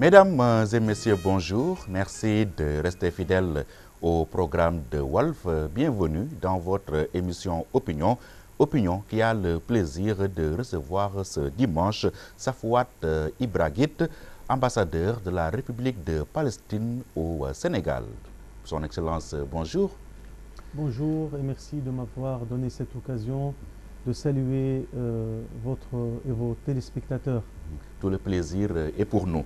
Mesdames et messieurs, bonjour. Merci de rester fidèles au programme de Walf. Bienvenue dans votre émission Opinion. Opinion qui a le plaisir de recevoir ce dimanche Safouat Ibrahit, ambassadeur de la République de Palestine au Sénégal. Son Excellence, bonjour. Bonjour et merci de m'avoir donné cette occasion de saluer vos téléspectateurs. Tout le plaisir est pour nous.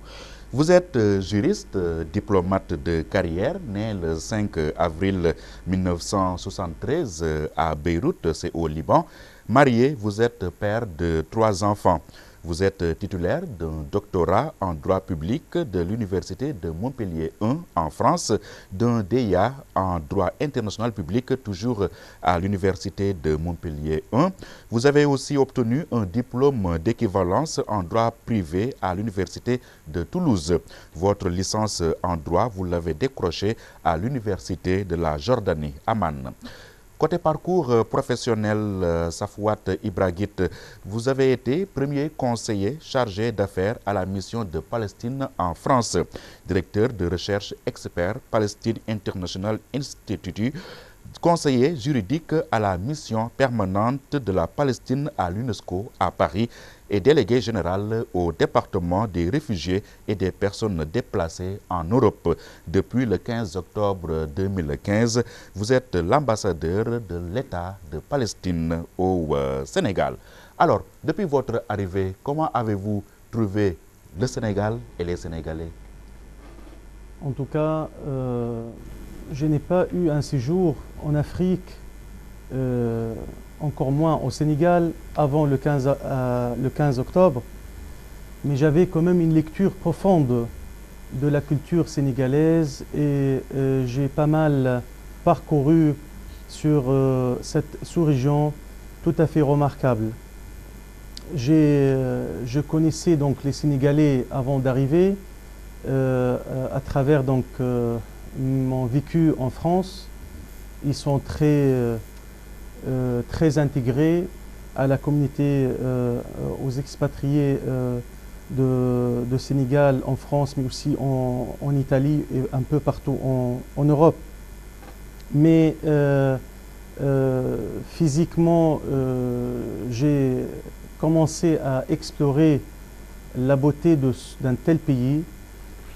Vous êtes juriste, diplomate de carrière, né le 5 avril 1973 à Beyrouth, c'est au Liban. Marié, vous êtes père de 3 enfants. Vous êtes titulaire d'un doctorat en droit public de l'Université de Montpellier 1 en France, d'un DEA en droit international public, toujours à l'Université de Montpellier 1. Vous avez aussi obtenu un diplôme d'équivalence en droit privé à l'Université de Toulouse. Votre licence en droit, vous l'avez décrochée à l'Université de la Jordanie, Amman. Côté parcours professionnel, Safouat Ibrahit, vous avez été premier conseiller chargé d'affaires à la mission de Palestine en France, directeur de recherche expert Palestine International Institute, conseiller juridique à la mission permanente de la Palestine à l'UNESCO à Paris et délégué général au département des réfugiés et des personnes déplacées en Europe. Depuis le 15 octobre 2015, vous êtes l'ambassadeur de l'État de Palestine au Sénégal. Alors, depuis votre arrivée, comment avez-vous trouvé le Sénégal et les Sénégalais? En tout cas, je n'ai pas eu un séjour en Afrique, encore moins au Sénégal, avant le 15 octobre, mais j'avais quand même une lecture profonde de la culture sénégalaise et j'ai pas mal parcouru sur cette sous-région tout à fait remarquable. Je connaissais donc les Sénégalais avant d'arriver à travers donc mon vécu en France. Ils sont très intégrés à la communauté, aux expatriés de Sénégal en France, mais aussi en Italie et un peu partout en Europe. Mais physiquement, j'ai commencé à explorer la beauté d'un tel pays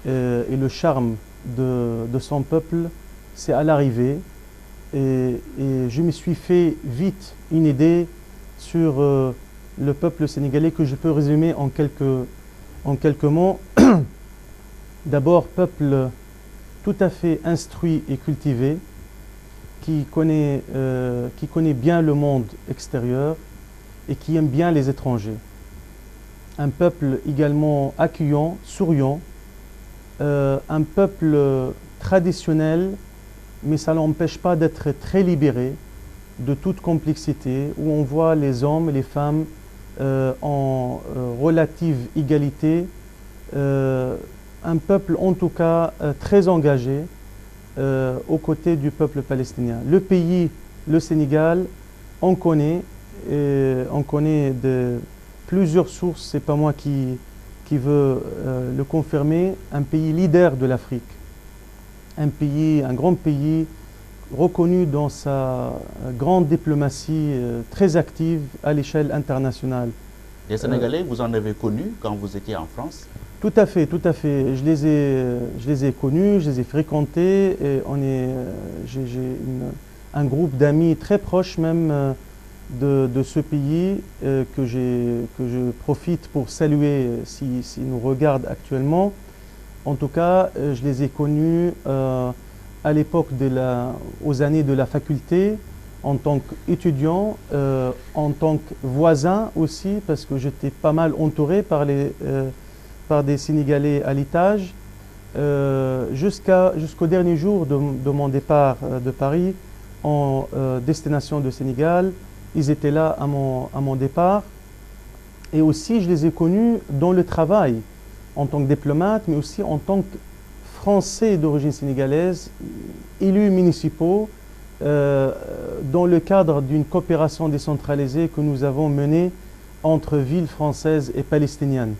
et le charme de son peuple, c'est à l'arrivée. Et je me suis fait vite une idée sur le peuple sénégalais que je peux résumer en quelques mots. D'abord, peuple tout à fait instruit et cultivé, qui connaît bien le monde extérieur et qui aime bien les étrangers. Un peuple également accueillant, souriant, un peuple traditionnel, mais ça n'empêche pas d'être très libéré de toute complexité, où on voit les hommes et les femmes en relative égalité. Un peuple en tout cas très engagé aux côtés du peuple palestinien. Le pays, le Sénégal, on connaît de plusieurs sources, c'est pas moi qui veut le confirmer, un pays leader de l'Afrique. Un grand pays reconnu dans sa grande diplomatie très active à l'échelle internationale. Les Sénégalais, vous en avez connus quand vous étiez en France? Tout à fait, tout à fait. Je les ai connus, je les ai fréquentés et j'ai un groupe d'amis très proches même de ce pays que je profite pour saluer s'ils nous regardent actuellement. En tout cas, je les ai connus à l'époque aux années de la faculté, en tant qu'étudiant, en tant que voisin aussi, parce que j'étais pas mal entouré par des Sénégalais à l'étage, jusqu'au dernier jour de mon départ de Paris en destination de Sénégal. Ils étaient là à mon départ. Et aussi, je les ai connus dans le travail, en tant que diplomate, mais aussi en tant que Français d'origine sénégalaise, élus municipaux, dans le cadre d'une coopération décentralisée que nous avons menée entre villes françaises et palestiniennes.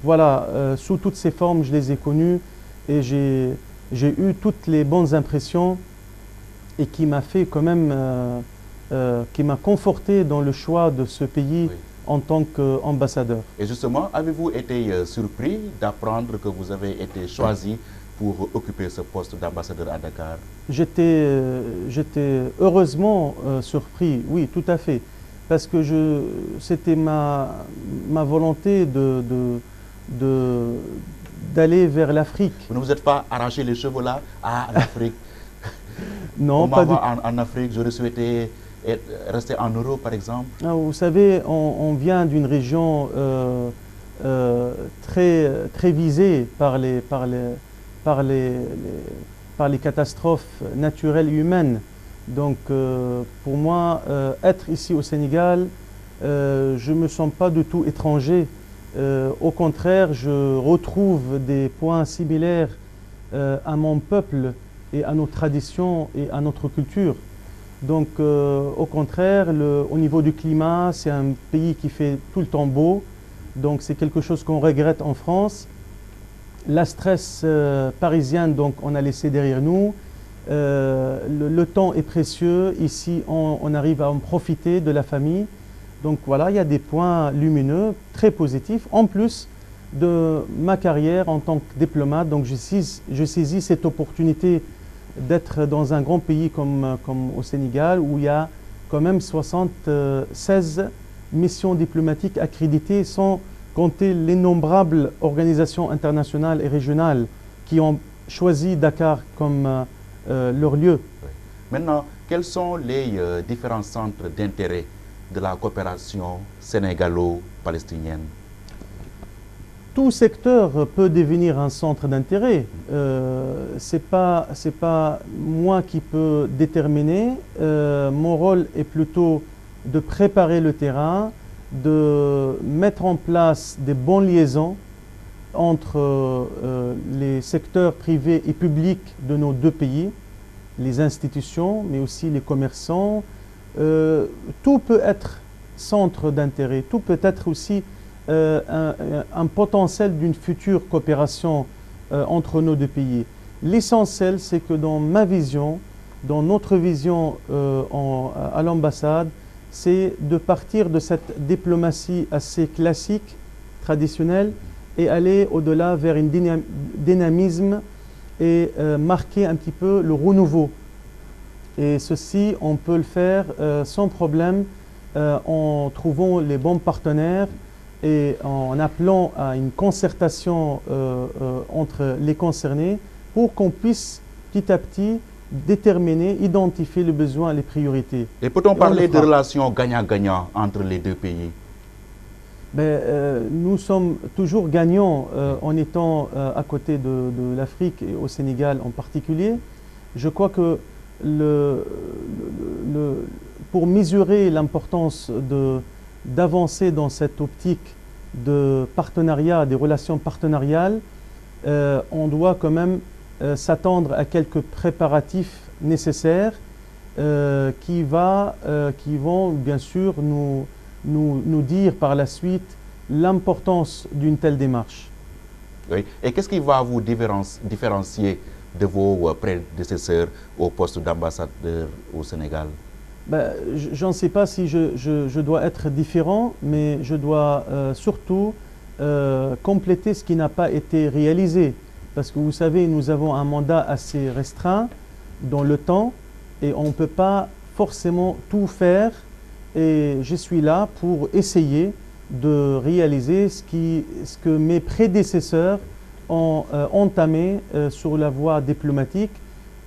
voilà, sous toutes ces formes, je les ai connues et j'ai eu toutes les bonnes impressions et qui m'a fait quand même, qui m'a conforté dans le choix de ce pays Oui. en tant qu'ambassadeur. Et justement, avez-vous été surpris d'apprendre que vous avez été choisi pour occuper ce poste d'ambassadeur à Dakar? J'étais heureusement surpris, oui, tout à fait, parce que c'était ma volonté d'aller vers l'Afrique. Vous ne vous êtes pas arraché les cheveux là à l'Afrique? Non, pas du tout. En Afrique, j'aurais souhaité rester en Europe, par exemple. Ah, vous savez, on vient d'une région très visée par les catastrophes naturelles et humaines. Donc, pour moi, être ici au Sénégal, je ne me sens pas du tout étranger. Au contraire, je retrouve des points similaires à mon peuple et à nos traditions et à notre culture. Donc, au contraire, au niveau du climat, c'est un pays qui fait tout le temps beau. Donc, c'est quelque chose qu'on regrette en France. La stress parisienne, donc, on a laissé derrière nous. Le temps est précieux. Ici, on arrive à en profiter de la famille. Donc, voilà, il y a des points lumineux, très positifs. En plus de ma carrière en tant que diplomate, donc, je saisis cette opportunité d'être dans un grand pays comme au Sénégal, où il y a quand même 76 missions diplomatiques accréditées, sans compter l'innombrable organisations internationales et régionales qui ont choisi Dakar comme leur lieu. Maintenant, quels sont les différents centres d'intérêt de la coopération sénégalo-palestinienne? Tout secteur peut devenir un centre d'intérêt. C'est pas moi qui peux déterminer. Mon rôle est plutôt de préparer le terrain, de mettre en place des bonnes liaisons entre les secteurs privés et publics de nos deux pays, les institutions, mais aussi les commerçants. Tout peut être centre d'intérêt, tout peut être aussi un potentiel d'une future coopération entre nos deux pays. L'essentiel, c'est que dans ma vision, dans notre vision à l'ambassade, c'est de partir de cette diplomatie assez classique, traditionnelle, et aller au-delà vers un dynamisme et marquer un petit peu le renouveau. Et ceci, on peut le faire sans problème en trouvant les bons partenaires et en appelant à une concertation entre les concernés pour qu'on puisse petit à petit déterminer, identifier les besoins et les priorités. Et peut-on parler de relations gagnant-gagnant entre les deux pays? Nous sommes toujours gagnants en étant à côté de l'Afrique et au Sénégal en particulier. Je crois que pour mesurer l'importance d'avancer dans cette optique de partenariat, des relations partenariales, on doit quand même s'attendre à quelques préparatifs nécessaires qui vont bien sûr nous dire par la suite l'importance d'une telle démarche. Oui. Et qu'est-ce qui va vous différencier de vos prédécesseurs au poste d'ambassadeur au Sénégal? Je ne sais pas si je dois être différent, mais je dois surtout compléter ce qui n'a pas été réalisé. Parce que vous savez, nous avons un mandat assez restreint dans le temps et on ne peut pas forcément tout faire. Et je suis là pour essayer de réaliser ce que mes prédécesseurs ont entamé sur la voie diplomatique.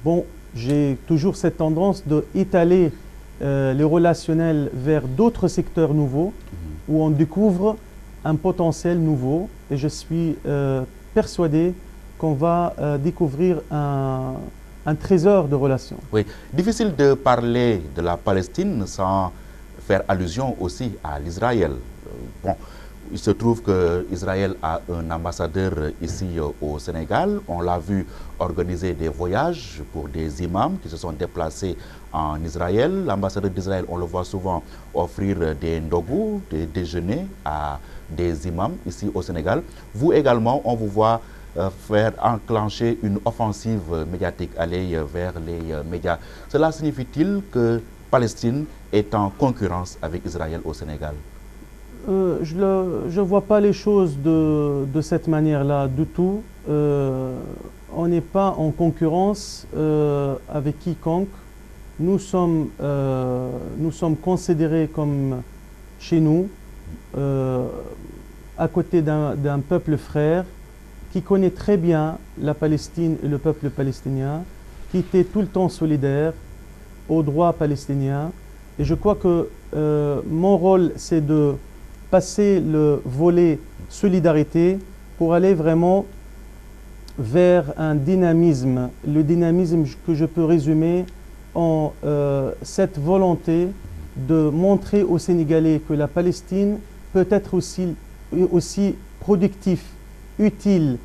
Bon, j'ai toujours cette tendance d'étaler les relationnels vers d'autres secteurs nouveaux où on découvre un potentiel nouveau et je suis persuadé qu'on va découvrir un trésor de relations. Oui, difficile de parler de la Palestine sans faire allusion aussi à l'Israël. Bon, Il se trouve qu'Israël a un ambassadeur ici au Sénégal. On l'a vu organiser des voyages pour des imams qui se sont déplacés en Israël. L'ambassadeur d'Israël, on le voit souvent offrir des ndogou, des déjeuners à des imams ici au Sénégal. Vous également, on vous voit faire enclencher une offensive médiatique, aller vers les médias. Cela signifie-t-il que Palestine est en concurrence avec Israël au Sénégal? Je ne vois pas les choses de cette manière-là du tout. On n'est pas en concurrence avec quiconque. Nous sommes considérés comme chez nous, à côté d'un peuple frère qui connaît très bien la Palestine et le peuple palestinien, qui était tout le temps solidaire aux droits palestiniens. Et je crois que mon rôle, c'est de passer le volet solidarité pour aller vraiment vers un dynamisme, le dynamisme que je peux résumer en cette volonté de montrer aux Sénégalais que la Palestine peut être aussi productif, utile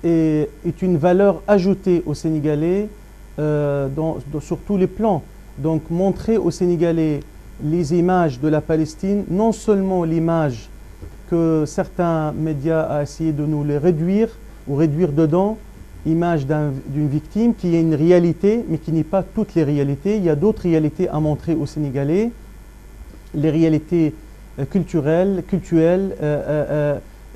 et est une valeur ajoutée aux Sénégalais sur tous les plans. Donc montrer aux Sénégalais les images de la Palestine, non seulement l'image que certains médias ont essayé de nous les réduire ou réduire dedans, image d'une victime qui est une réalité, mais qui n'est pas toutes les réalités. Il y a d'autres réalités à montrer aux Sénégalais, les réalités culturelles.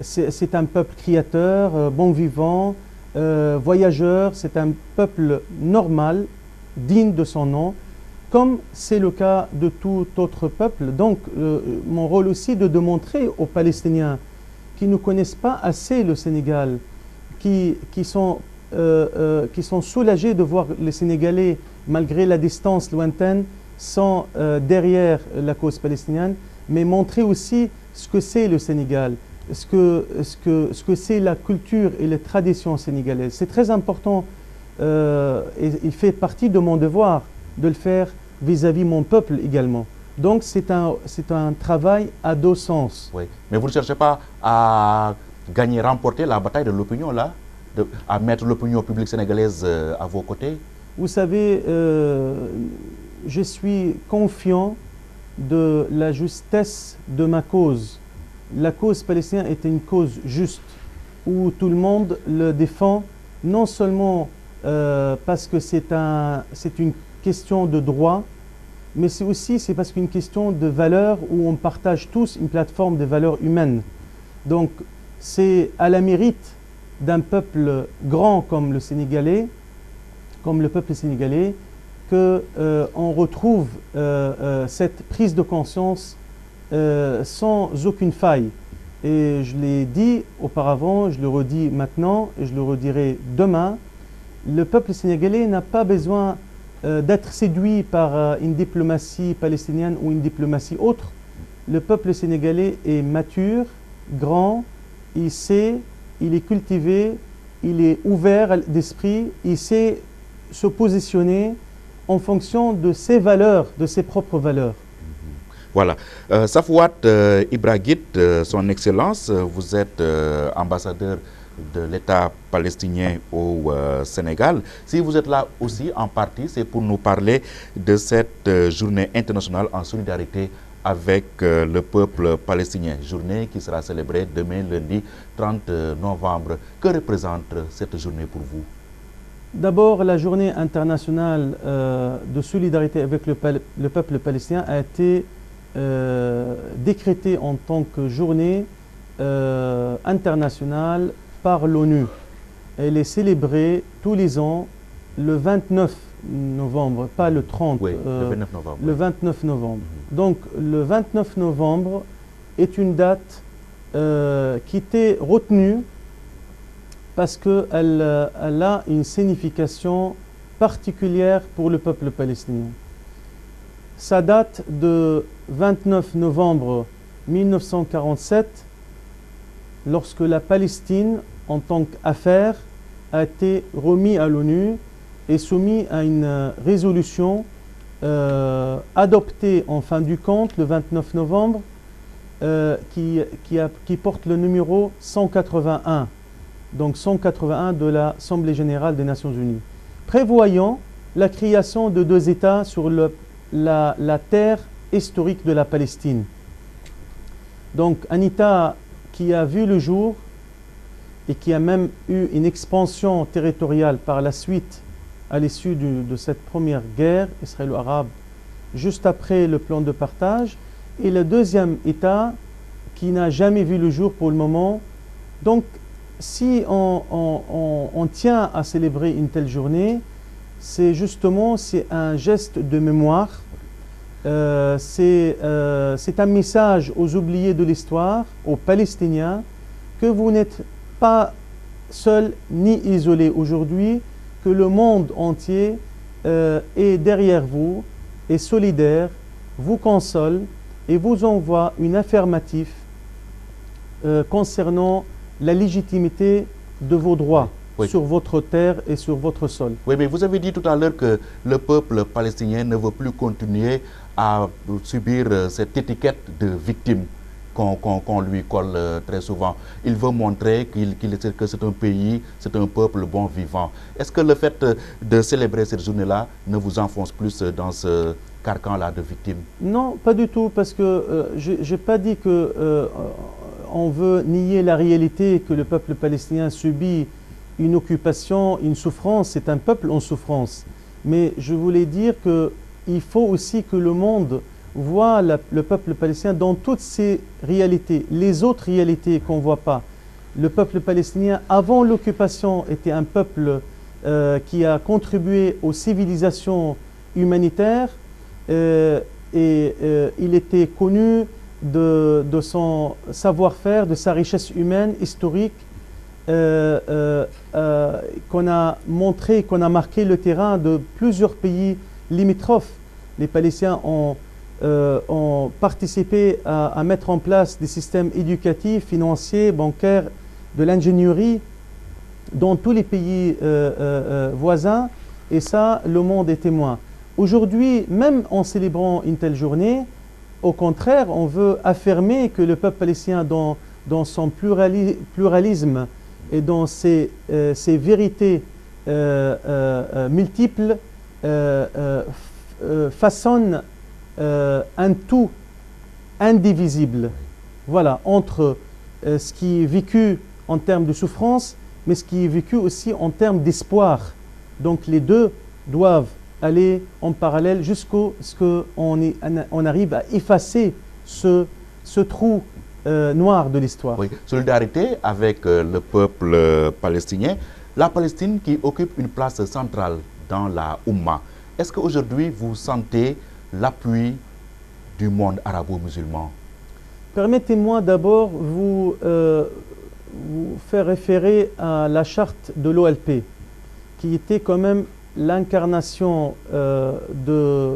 C'est un peuple créateur, bon vivant, voyageur, c'est un peuple normal, digne de son nom, comme c'est le cas de tout autre peuple. Donc, mon rôle aussi de démontrer aux Palestiniens qui ne connaissent pas assez le Sénégal, qui sont soulagés de voir les Sénégalais, malgré la distance lointaine, sont derrière la cause palestinienne, mais montrer aussi ce que c'est le Sénégal, ce que c'est la culture et les traditions sénégalaises. C'est très important et il fait partie de mon devoir de le faire vis-à-vis mon peuple également. Donc c'est un travail à deux sens. Oui, mais vous ne cherchez pas à gagner, remporter la bataille de l'opinion là, à mettre l'opinion publique sénégalaise à vos côtés? Vous savez, je suis confiant de la justesse de ma cause. La cause palestinienne est une cause juste, où tout le monde le défend, non seulement parce que c'est une question de droit, mais c'est parce qu'une question de valeurs où on partage tous une plateforme de valeurs humaines. Donc c'est à la mérite d'un peuple grand comme le Sénégalais, comme le peuple sénégalais, qu'on retrouve cette prise de conscience sans aucune faille. Et je l'ai dit auparavant, je le redis maintenant et je le redirai demain, le peuple sénégalais n'a pas besoin d'être séduit par une diplomatie palestinienne ou une diplomatie autre. Le peuple sénégalais est mature, grand, il sait, il est cultivé, il est ouvert d'esprit, il sait se positionner en fonction de ses valeurs, de ses propres valeurs. Voilà. Safouat Ibrahit, son Excellence, vous êtes ambassadeur de l'État palestinien au Sénégal. Si vous êtes là aussi en partie, c'est pour nous parler de cette journée internationale en solidarité avec le peuple palestinien. Journée qui sera célébrée demain, lundi 30 novembre. Que représente cette journée pour vous? D'abord, la journée internationale de solidarité avec le peuple palestinien a été décrétée en tant que journée internationale par l'ONU. Elle est célébrée tous les ans le 29 novembre, pas le 30, oui, le 29 novembre. Le 29 novembre. Donc le 29 novembre est une date qui était retenue parce qu'elle a une signification particulière pour le peuple palestinien. Ça date de 29 novembre 1947, lorsque la Palestine, en tant qu'affaire, a été remise à l'ONU et soumise à une résolution adoptée en fin du compte le 29 novembre qui porte le numéro 181, donc 181 de l'Assemblée générale des Nations unies, prévoyant la création de deux États sur la terre historique de la Palestine. Donc un État qui a vu le jour et qui a même eu une expansion territoriale par la suite à l'issue de cette première guerre israélo-arabe, juste après le plan de partage, et le deuxième État qui n'a jamais vu le jour pour le moment. Donc si on tient à célébrer une telle journée, c'est un geste de mémoire, c'est un message aux oubliés de l'histoire, aux Palestiniens, que vous n'êtes pas seuls ni isolés aujourd'hui, que le monde entier est derrière vous, est solidaire, vous console et vous envoie une affirmative concernant la légitimité de vos droits sur votre terre et sur votre sol. Oui, mais vous avez dit tout à l'heure que le peuple palestinien ne veut plus continuer à subir cette étiquette de victime qu'on lui colle très souvent. Il veut montrer que c'est un pays, c'est un peuple bon vivant. Est-ce que le fait de célébrer cette journée-là ne vous enfonce plus dans ce carcan-là de victimes? Non, pas du tout, parce que je n'ai pas dit que on veut nier la réalité, que le peuple palestinien subit une occupation, une souffrance. C'est un peuple en souffrance. Mais je voulais dire qu'il faut aussi que le monde voit le peuple palestinien dans toutes ses réalités, les autres réalités qu'on ne voit pas. Le peuple palestinien, avant l'occupation, était un peuple qui a contribué aux civilisations humanitaires et il était connu de son savoir-faire, de sa richesse humaine, historique, qu'on a montré, qu'on a marqué le terrain de plusieurs pays limitrophes. Les Palestiniens ont participé à mettre en place des systèmes éducatifs, financiers, bancaires, de l'ingénierie dans tous les pays voisins, et ça, le monde est témoin. Aujourd'hui, même en célébrant une telle journée, au contraire, on veut affirmer que le peuple palestinien, dans son pluralisme et dans ses vérités multiples, façonne un tout indivisible, voilà, entre ce qui est vécu en termes de souffrance, mais ce qui est vécu aussi en termes d'espoir. Donc les deux doivent aller en parallèle jusqu'à ce qu'on arrive à effacer ce trou noir de l'histoire. Oui. Solidarité avec le peuple palestinien, la Palestine qui occupe une place centrale dans la Oumma. Est-ce qu'aujourd'hui vous sentez l'appui du monde arabo-musulman? Permettez-moi d'abord vous faire référer à la charte de l'OLP, qui était quand même l'incarnation des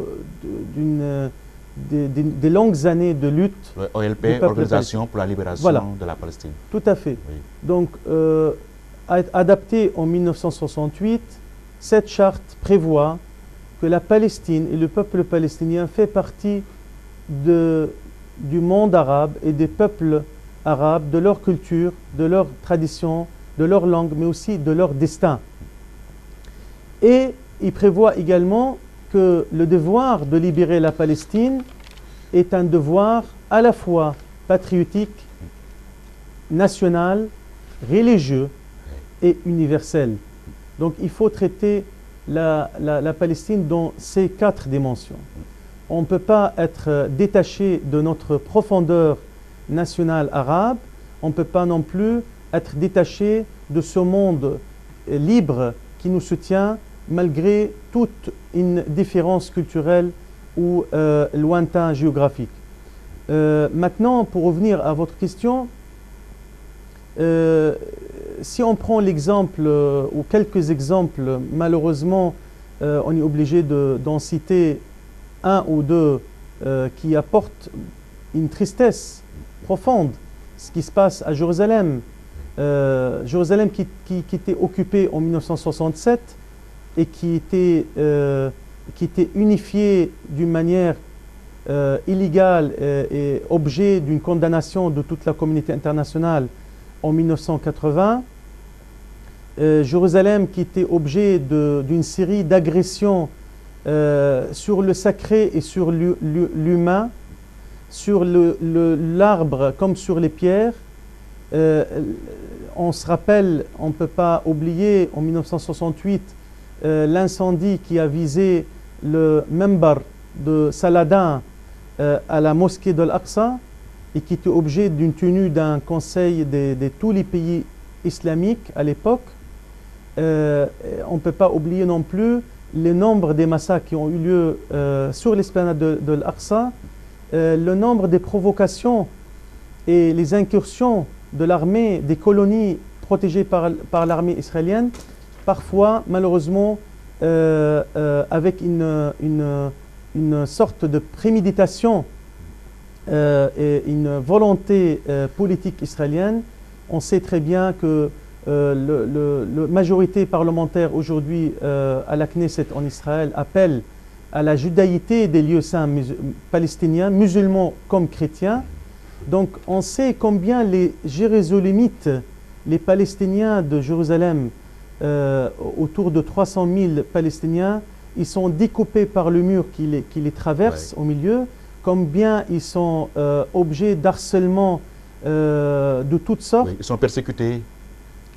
longues années de lutte. OLP, Organisation pour la libération de la Palestine. Tout à fait. Oui. Donc, adaptée en 1968, cette charte prévoit que la Palestine et le peuple palestinien fait partie du monde arabe et des peuples arabes, de leur culture, de leur tradition, de leur langue, mais aussi de leur destin. Et il prévoit également que le devoir de libérer la Palestine est un devoir à la fois patriotique, national, religieux et universel. Donc il faut traiter la Palestine dans ces quatre dimensions. On ne peut pas être détaché de notre profondeur nationale arabe, on ne peut pas non plus être détaché de ce monde libre qui nous soutient malgré toute une différence culturelle ou lointain géographique. Maintenant, pour revenir à votre question, si on prend l'exemple ou quelques exemples, malheureusement, on est obligé d'en citer un ou deux qui apportent une tristesse profonde. Ce qui se passe à Jérusalem, Jérusalem qui était occupée en 1967 et qui était unifiée d'une manière illégal et objet d'une condamnation de toute la communauté internationale en 1980. Jérusalem qui était objet d'une série d'agressions sur le sacré et sur l'humain, sur l'arbre comme sur les pierres. On se rappelle, on ne peut pas oublier en 1968 l'incendie qui a visé le membar de Saladin à la mosquée de l'Aqsa et qui était objet d'une tenue d'un conseil de tous les pays islamiques à l'époque. On ne peut pas oublier non plus le nombre des massacres qui ont eu lieu sur l'esplanade de l'Aqsa, le nombre des provocations et les incursions de l'armée, des colonies protégées par l'armée israélienne, parfois malheureusement avec une sorte de préméditation et une volonté politique israélienne. On sait très bien que la majorité parlementaire aujourd'hui à la Knesset en Israël appelle à la judaïté des lieux saints palestiniens, musulmans comme chrétiens. Donc on sait combien les Jérusalemites, les Palestiniens de Jérusalem, autour de 300 000 Palestiniens, ils sont découpés par le mur qui les traverse au milieu, combien ils sont objets d'harcèlement de toutes sortes. Oui, ils sont persécutés.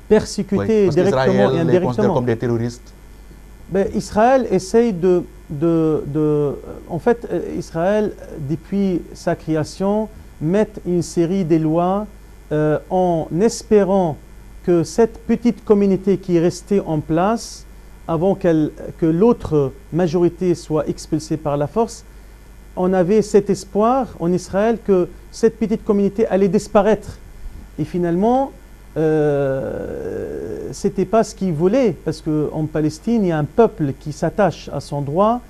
Persécutés parce directement et les considère indirectement. comme des terroristes. Ben, Israël essaye en fait, Israël, depuis sa création, met une série de lois en espérant que cette petite communauté qui est restée en place, avant que l'autre majorité soit expulsée par la force, on avait cet espoir en Israël que cette petite communauté allait disparaître. Et finalement, c'était pas ce qu'ils voulaient, parce qu'en Palestine, il y a un peuple qui s'attache à son droit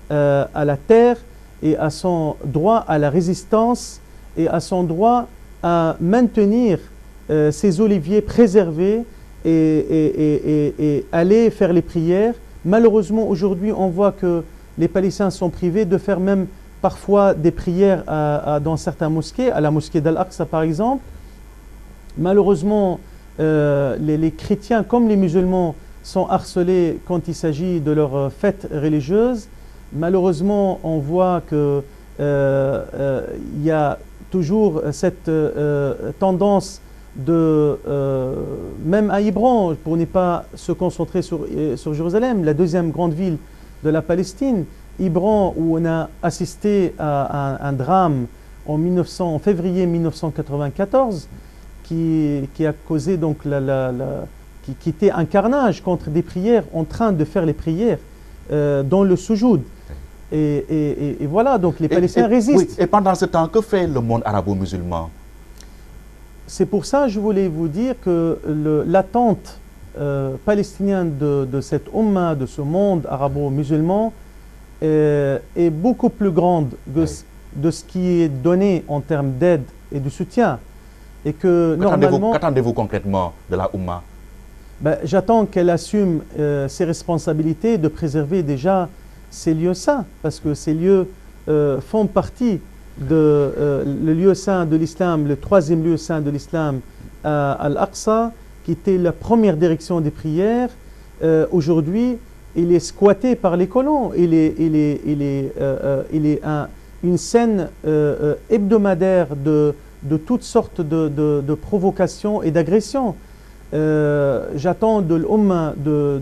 à la terre et à son droit à la résistance et à son droit à maintenir ses oliviers préservés et aller faire les prières. Malheureusement, aujourd'hui, on voit que les Palestiniens sont privés de faire même parfois des prières dans certaines mosquées, à la mosquée d'Al-Aqsa par exemple. Malheureusement, les chrétiens comme les musulmans sont harcelés quand il s'agit de leurs fêtes religieuses. Malheureusement, on voit qu'il y a toujours cette tendance même à Hébron, pour ne pas se concentrer sur Jérusalem, la deuxième grande ville de la Palestine, Hébron, où on a assisté à un drame en février 1994, qui a causé donc qui était un carnage contre des prières, en train de faire les prières dans le soujoud. Et voilà, donc les Palestiniens résistent. Oui, et pendant ce temps, que fait le monde arabo-musulman? C'est pour ça que je voulais vous dire que l'attente palestinienne de cette Ummah, de ce monde arabo-musulman, est beaucoup plus grande de ce qui est donné en termes d'aide et de soutien. Et que normalement, qu'attendez-vous concrètement de la Ummah? J'attends qu'elle assume ses responsabilités de préserver déjà ces lieux saints, parce que ces lieux font partie le lieu saint de l'islam, le troisième lieu saint de l'islam, Al-Aqsa, qui était la première direction des prières. Aujourd'hui, il est squatté par les colons. Il est une scène hebdomadaire de toutes sortes de provocations et d'agressions. J'attends de l'Ummah de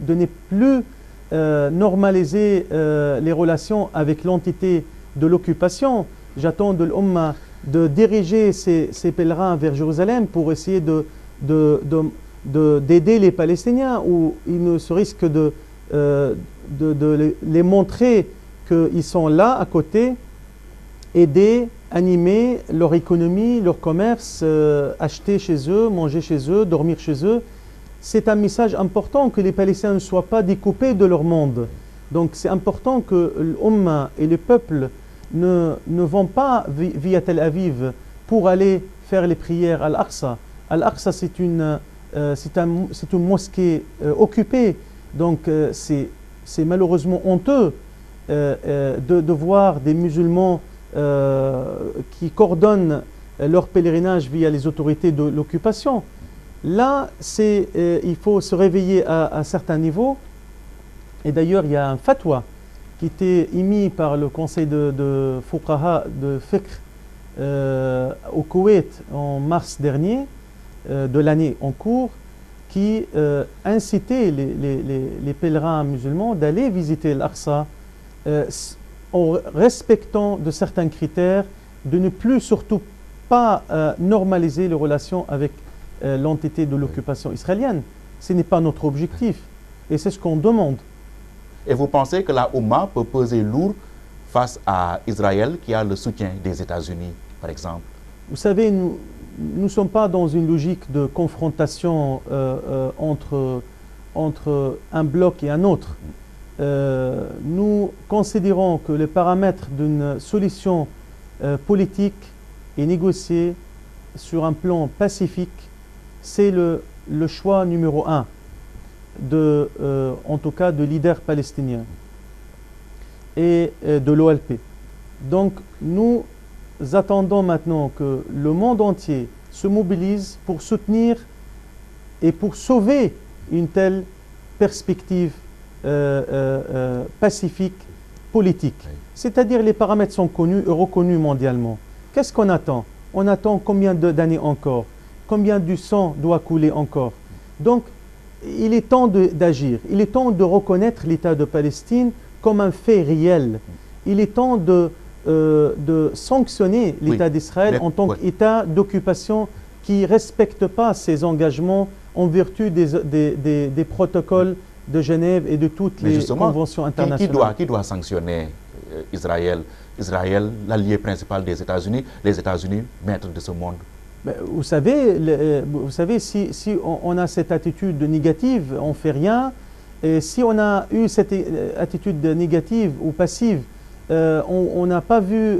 ne plus normaliser les relations avec l'entité de l'occupation. J'attends de l'Ummah de diriger ses pèlerins vers Jérusalem pour essayer d'aider les Palestiniens, où ils ne se risquent de les montrer qu'ils sont là à côté, aider, animer leur économie, leur commerce, acheter chez eux, manger chez eux, dormir chez eux. C'est un message important que les Palestiniens ne soient pas découpés de leur monde. Donc c'est important que l'Ummah et le peuple ne vont pas via Tel Aviv pour aller faire les prières à Al-Aqsa. Al-Aqsa, c'est une mosquée occupée. Donc c'est malheureusement honteux de voir des musulmans qui coordonnent leur pèlerinage via les autorités de l'occupation. Là, il faut se réveiller à un certain niveau. Et d'ailleurs, il y a un fatwa qui était émis par le conseil de Fuqaha de Fiqh au Koweït en mars dernier, de l'année en cours, qui incitait les pèlerins musulmans d'aller visiter l'Aqsa en respectant de certains critères, de ne plus surtout pas normaliser les relations avec l'entité de l'occupation israélienne. Ce n'est pas notre objectif et c'est ce qu'on demande. Et vous pensez que la Oumma peut peser lourd face à Israël qui a le soutien des États-Unis, par exemple? Vous savez, nous ne sommes pas dans une logique de confrontation entre un bloc et un autre. Nous considérons que les paramètres d'une solution politique et négociée sur un plan pacifique, c'est le choix numéro un, en tout cas de leaders palestiniens et de l'OLP. Donc nous attendons maintenant que le monde entier se mobilise pour soutenir et pour sauver une telle perspective pacifique, politique. C'est-à-dire les paramètres sont connus et reconnus mondialement. Qu'est-ce qu'on attend? On attend combien d'années encore? Combien du sang doit couler encore? Donc, il est temps d'agir. Il est temps de reconnaître l'État de Palestine comme un fait réel. Il est temps de sanctionner l'État d'Israël en tant qu'État d'occupation qui ne respecte pas ses engagements en vertu des protocoles de Genève et de toutes les conventions internationales. Qui doit sanctionner Israël? Israël, l'allié principal des États-Unis, les États-Unis, maîtres de ce monde. Vous savez, si on a cette attitude négative, on ne fait rien. Et si on a eu cette attitude négative ou passive, on n'a pas vu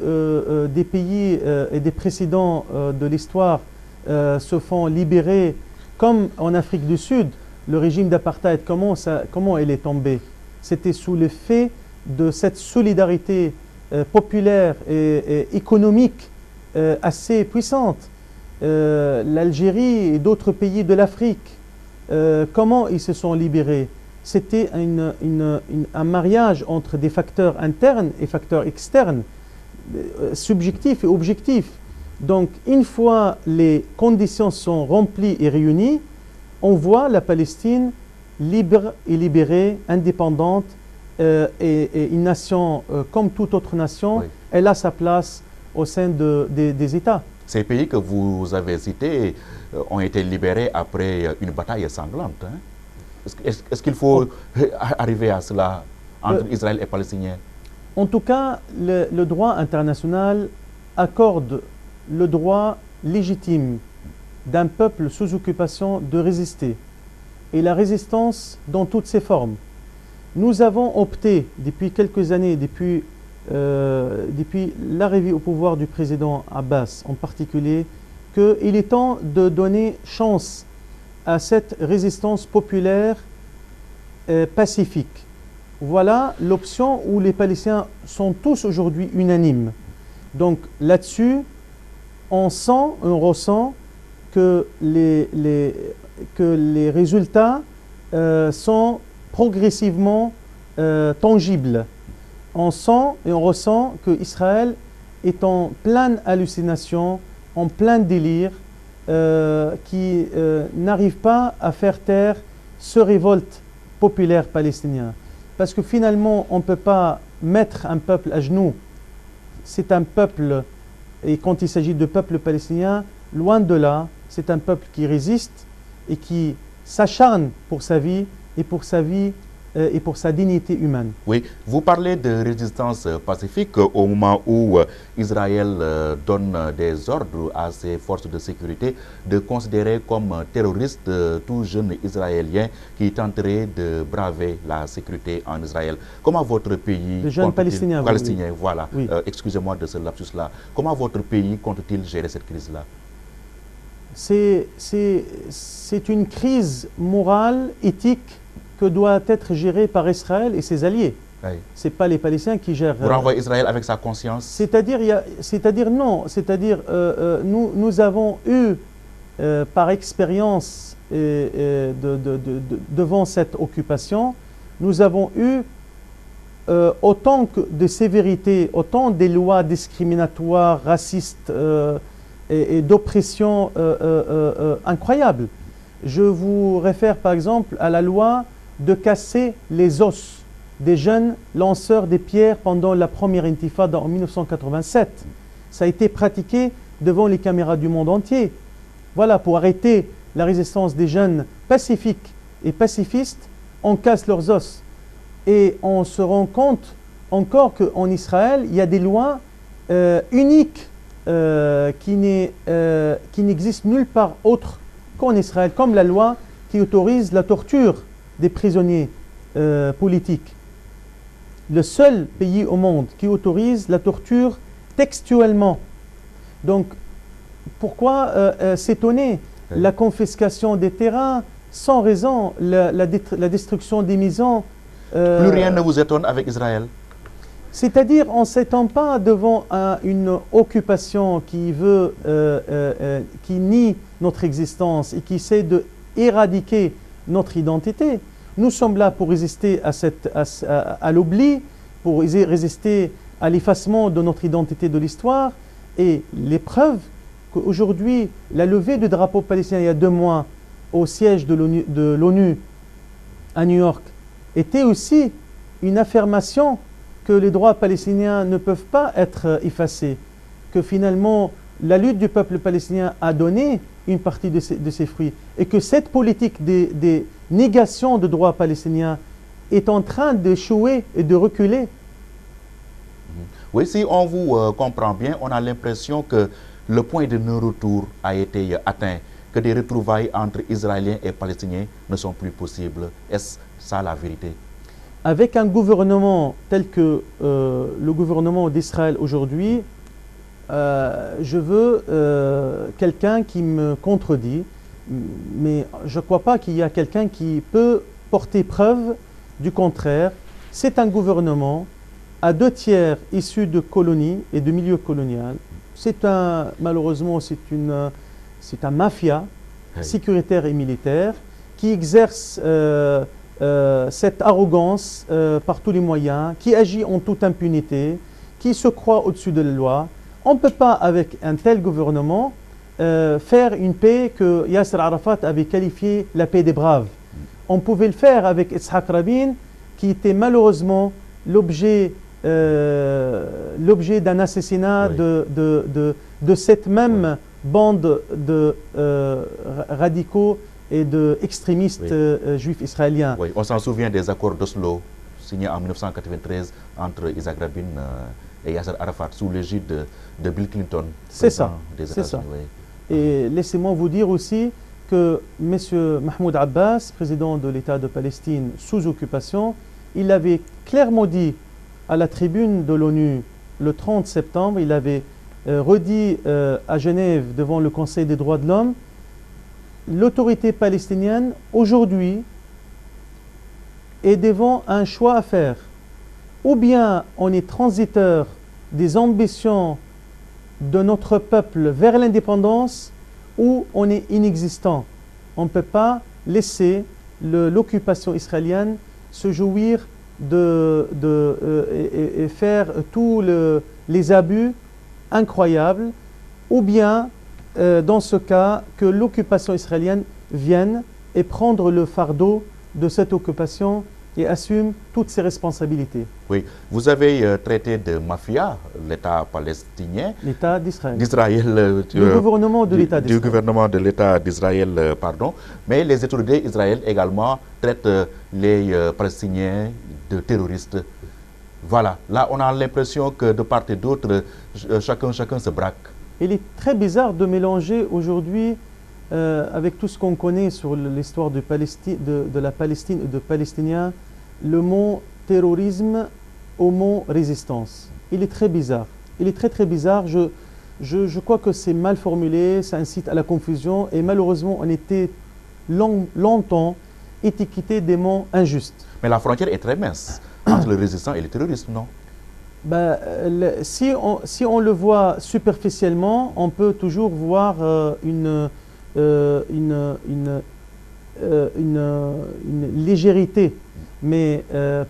des pays et des précédents de l'histoire se font libérer, comme en Afrique du Sud. Le régime d'apartheid, comment il est tombé? C'était sous l'effet de cette solidarité populaire et économique assez puissante. L'Algérie et d'autres pays de l'Afrique, comment ils se sont libérés? C'était un mariage entre des facteurs internes et facteurs externes, subjectifs et objectifs. Donc, une fois les conditions sont remplies et réunies, on voit la Palestine libre et libérée, indépendante, et une nation comme toute autre nation, elle a sa place au sein des États. Ces pays que vous avez cités ont été libérés après une bataille sanglante. Hein? Est-ce qu'il faut arriver à cela entre Israël et Palestiniens? En tout cas, le droit international accorde le droit légitime d'un peuple sous occupation de résister. Et la résistance dans toutes ses formes. Nous avons opté depuis quelques années, depuis l'arrivée au pouvoir du président Abbas en particulier, qu'il est temps de donner chance à cette résistance populaire pacifique. Voilà l'option où les Palestiniens sont tous aujourd'hui unanimes. Donc là-dessus, on sent, on ressent que les résultats sont progressivement tangibles. On sent et on ressent qu'Israël est en pleine hallucination, en plein délire, qui n'arrive pas à faire taire ce révolte populaire palestinien. Parce que finalement, on ne peut pas mettre un peuple à genoux. C'est un peuple, et quand il s'agit de peuple palestinien, loin de là, c'est un peuple qui résiste et qui s'acharne pour sa vie et pour sa dignité humaine. Oui, vous parlez de résistance pacifique au moment où Israël donne des ordres à ses forces de sécurité de considérer comme terroristes tout jeune Israélien qui tenterait de braver la sécurité en Israël. Comment votre pays... Les jeunes Palestiniens. Palestiniens, voilà. Oui. Excusez-moi de ce lapsus-là. Comment votre pays compte-t-il gérer cette crise-là? C'est une crise morale, éthique, que doit être gérée par Israël et ses alliés. Oui. Ce n'est pas les Palestiniens qui gèrent... Vous renvoyez Israël avec sa conscience? C'est-à-dire non. C'est-à-dire nous avons eu, par expérience devant cette occupation, nous avons eu autant de sévérité, autant des lois discriminatoires, racistes et d'oppression incroyables. Je vous réfère par exemple à la loi de casser les os des jeunes lanceurs des pierres pendant la première intifada en 1987. Ça a été pratiqué devant les caméras du monde entier. Voilà, pour arrêter la résistance des jeunes pacifiques et pacifistes, on casse leurs os. Et on se rend compte encore qu'en Israël, il y a des lois uniques qui n'existent nulle part autre qu'en Israël, comme la loi qui autorise la torture des prisonniers politiques. Le seul pays au monde qui autorise la torture textuellement. Donc, pourquoi s'étonner? Oui. La confiscation des terrains, sans raison, la destruction des maisons. Plus rien ne vous étonne avec Israël? C'est-à-dire, on ne s'étonne pas devant une occupation qui qui nie notre existence et qui essaie d'éradiquer notre identité. Nous sommes là pour résister à l'oubli, pour résister à l'effacement de notre identité de l'histoire. Et les preuves qu'aujourd'hui, la levée du drapeau palestinien il y a 2 mois au siège de l'ONU à New York était aussi une affirmation que les droits palestiniens ne peuvent pas être effacés, que finalement la lutte du peuple palestinien a donné une partie de ses fruits et que cette politique des négations de droits palestiniens est en train d'échouer et de reculer. Oui, si on vous comprend bien, on a l'impression que le point de non-retour a été atteint, que des retrouvailles entre Israéliens et Palestiniens ne sont plus possibles. Est-ce ça la vérité? Avec un gouvernement tel que le gouvernement d'Israël aujourd'hui, je veux quelqu'un qui me contredit, mais je ne crois pas qu'il y a quelqu'un qui peut porter preuve du contraire. C'est un gouvernement à 2 tiers issu de colonies et de milieux colonial. Malheureusement, c'est un mafia sécuritaire et militaire qui exerce cette arrogance par tous les moyens, qui agit en toute impunité, qui se croit au-dessus de la loi. On ne peut pas, avec un tel gouvernement, faire une paix que Yasser Arafat avait qualifiée la paix des braves. On pouvait le faire avec Yitzhak Rabin, qui était malheureusement l'objet d'un assassinat de cette même bande de radicaux et d'extrémistes juifs israéliens. Oui, on s'en souvient des accords d'Oslo signés en 1993 entre Yitzhak Rabin et Yasser Arafat sous l'égide de Bill Clinton. C'est ça. C'est ça. Oui. Et laissez-moi vous dire aussi que M. Mahmoud Abbas, président de l'État de Palestine sous occupation, il avait clairement dit à la tribune de l'ONU le 30 septembre, il avait redit à Genève devant le Conseil des droits de l'homme, l'autorité palestinienne aujourd'hui est devant un choix à faire. Ou bien on est transiteur des ambitions de notre peuple vers l'indépendance, ou on est inexistant. On ne peut pas laisser l'occupation israélienne se jouir et faire tous les abus incroyables, ou bien dans ce cas que l'occupation israélienne vienne et prendre le fardeau de cette occupation et assume toutes ses responsabilités. Oui, vous avez traité de mafia l'État palestinien. L'État d'Israël. Le gouvernement de l'État d'Israël. Du gouvernement de l'État d'Israël, pardon. Mais les autorités israéliennes également traitent les Palestiniens de terroristes. Voilà, là on a l'impression que de part et d'autre, chacun se braque. Il est très bizarre de mélanger aujourd'hui, avec tout ce qu'on connaît sur l'histoire de la Palestine et de Palestiniens, le mot terrorisme au mot résistance. Il est très bizarre. Il est très bizarre. Je crois que c'est mal formulé, ça incite à la confusion et malheureusement on était longtemps étiqueté des mots injustes. Mais la frontière est très mince. entre les résistants et les terroristes, non? Ben, si on le voit superficiellement, on peut toujours voir une légèreté. Mais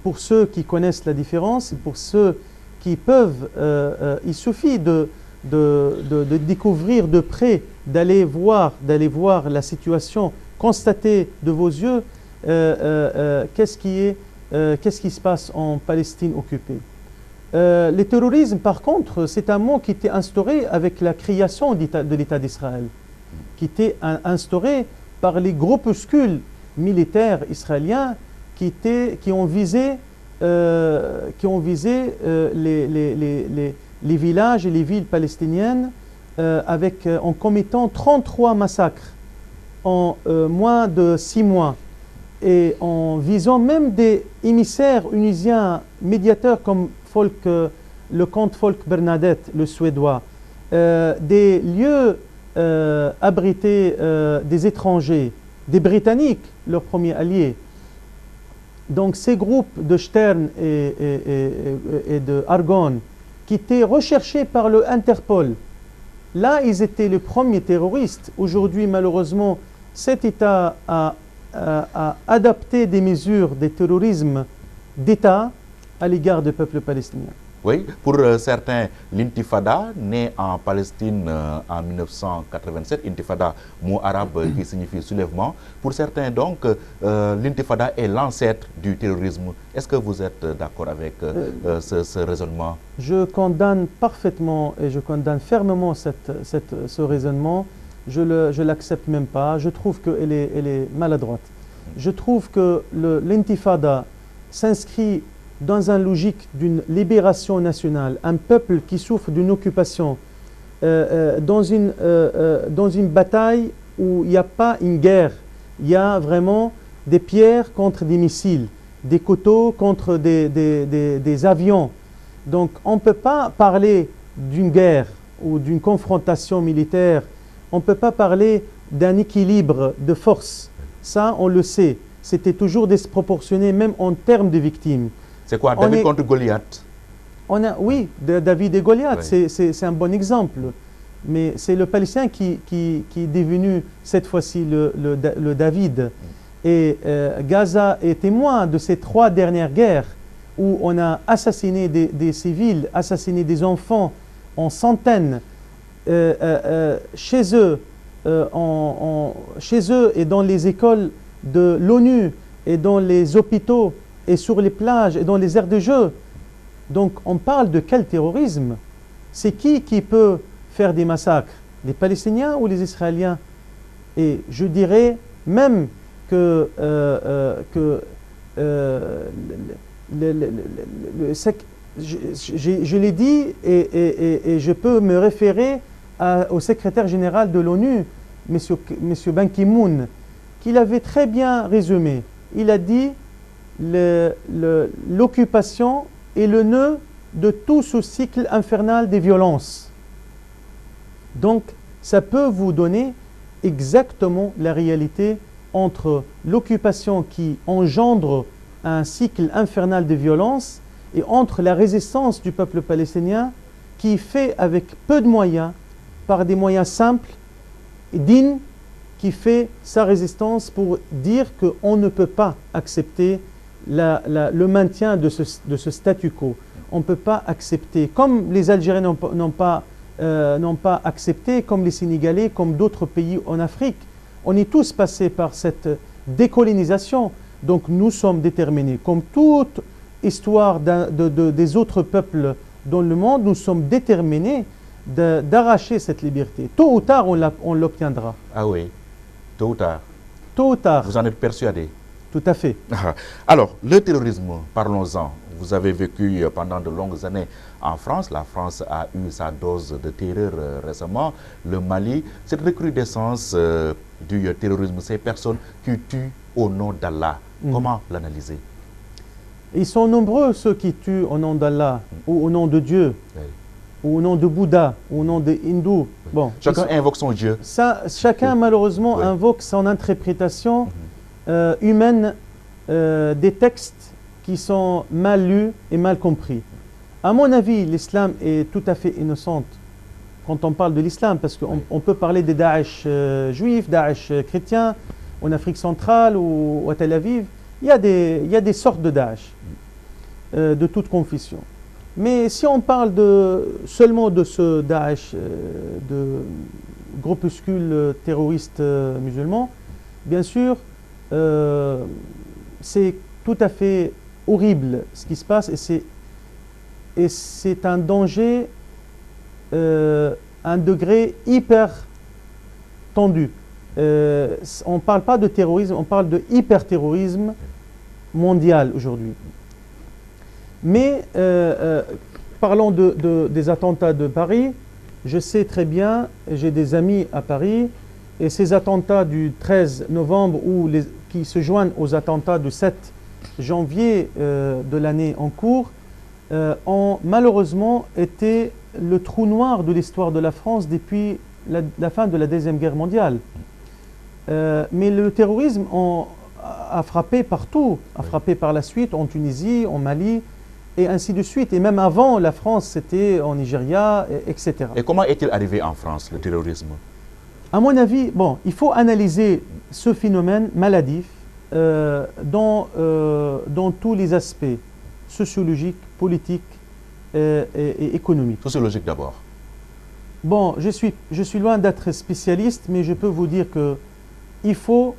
pour ceux qui connaissent la différence, pour ceux qui peuvent, il suffit de découvrir de près, d'aller voir la situation, constater de vos yeux qu'est-ce qui se passe en Palestine occupée. Le terrorisme, par contre, c'est un mot qui était instauré avec la création de l'État d'Israël, qui était instauré par les groupuscules militaires israéliens qui ont visé les villages et les villes palestiniennes en commettant 33 massacres en moins de 6 mois et en visant même des émissaires unisiens médiateurs comme le comte Folke Bernadette, le Suédois, des lieux abrités des étrangers, des Britanniques, leurs premiers alliés. Donc ces groupes de Stern et de Argonne qui étaient recherchés par le Interpol, là ils étaient les premiers terroristes. Aujourd'hui malheureusement cet État a adapté des mesures de terrorisme d'État à l'égard du peuple palestinien. Oui, pour certains, l'intifada, né en Palestine en 1987, intifada, mot arabe qui signifie soulèvement. Pour certains, donc, l'intifada est l'ancêtre du terrorisme. Est-ce que vous êtes d'accord avec ce raisonnement? Je condamne parfaitement et je condamne fermement ce raisonnement. Je ne l'accepte même pas. Je trouve qu'elle est maladroite. Je trouve que l'intifada s'inscrit dans une logique d'une libération nationale, un peuple qui souffre d'une occupation, dans une bataille où il n'y a pas une guerre, il y a vraiment des pierres contre des missiles, des couteaux contre des avions. Donc on ne peut pas parler d'une guerre ou d'une confrontation militaire, on ne peut pas parler d'un équilibre de force. Ça, on le sait, c'était toujours disproportionné, même en termes de victimes. C'est quoi, David contre Goliath? Oui, David et Goliath, oui. C'est un bon exemple. Mais c'est le Palestinien qui est devenu cette fois-ci le David. Et Gaza est témoin de ces 3 dernières guerres où on a assassiné des civils, assassiné des enfants en centaines chez eux et dans les écoles de l'ONU et dans les hôpitaux et sur les plages et dans les aires de jeu. Donc on parle de quel terrorisme? C'est qui peut faire des massacres? Les Palestiniens ou les Israéliens? Et je dirais même que, je l'ai dit et je peux me référer au secrétaire général de l'ONU, M. Ban Ki-moon, qui l'avait très bien résumé. Il a dit l'occupation est le nœud de tout ce cycle infernal des violences. Donc, ça peut vous donner exactement la réalité entre l'occupation qui engendre un cycle infernal de violence et entre la résistance du peuple palestinien qui fait avec peu de moyens, par des moyens simples et dignes, qui fait sa résistance pour dire qu'on ne peut pas accepter le maintien de ce statu quo. On ne peut pas accepter, comme les Algériens n'ont pas accepté, comme les Sénégalais, comme d'autres pays en Afrique. On est tous passés par cette décolonisation. Donc nous sommes déterminés, comme toute histoire des autres peuples dans le monde, nous sommes déterminés d'arracher cette liberté. Tôt ou tard, on l'obtiendra. Ah oui, tôt ou tard. Tôt ou tard. Vous en êtes persuadé? Tout à fait. Alors, le terrorisme, parlons-en. Vous avez vécu pendant de longues années en France. La France a eu sa dose de terreur récemment. Le Mali, cette recrudescence du terrorisme, ces personnes qui tuent au nom d'Allah, comment l'analyser? Ils sont nombreux ceux qui tuent au nom d'Allah ou au nom de Dieu. Oui. Ou au nom de Bouddha, ou au nom des hindous. Bon, chacun invoque son Dieu. Chacun, malheureusement, invoque son interprétation humaine des textes qui sont mal lus et mal compris. À mon avis, l'islam est tout à fait innocent quand on parle de l'islam, parce qu'on peut parler des Daesh juifs, Daesh chrétiens, en Afrique centrale ou à Tel Aviv. Il y a des sortes de Daesh, de toute confession. Mais si on parle seulement de ce Daesh, de groupuscule terroriste musulman, bien sûr, c'est tout à fait horrible ce qui se passe et c'est un danger un degré hyper tendu. On ne parle pas de terrorisme, on parle de hyper-terrorisme mondial aujourd'hui. Mais parlons des attentats de Paris. Je sais très bien, j'ai des amis à Paris, et ces attentats du 13 novembre qui se joignent aux attentats du 7 janvier de l'année en cours ont malheureusement été le trou noir de l'histoire de la France depuis la fin de la Deuxième Guerre mondiale. Mais le terrorisme a frappé partout, a frappé par la suite en Tunisie, en Mali, et ainsi de suite. Et même avant, la France, c'était en Nigeria, etc. Et comment est-il arrivé en France, le terrorisme? À mon avis, bon, il faut analyser ce phénomène maladif dans tous les aspects sociologiques, politiques et économiques. Sociologique d'abord. Bon, je suis loin d'être spécialiste, mais je peux vous dire que il faut,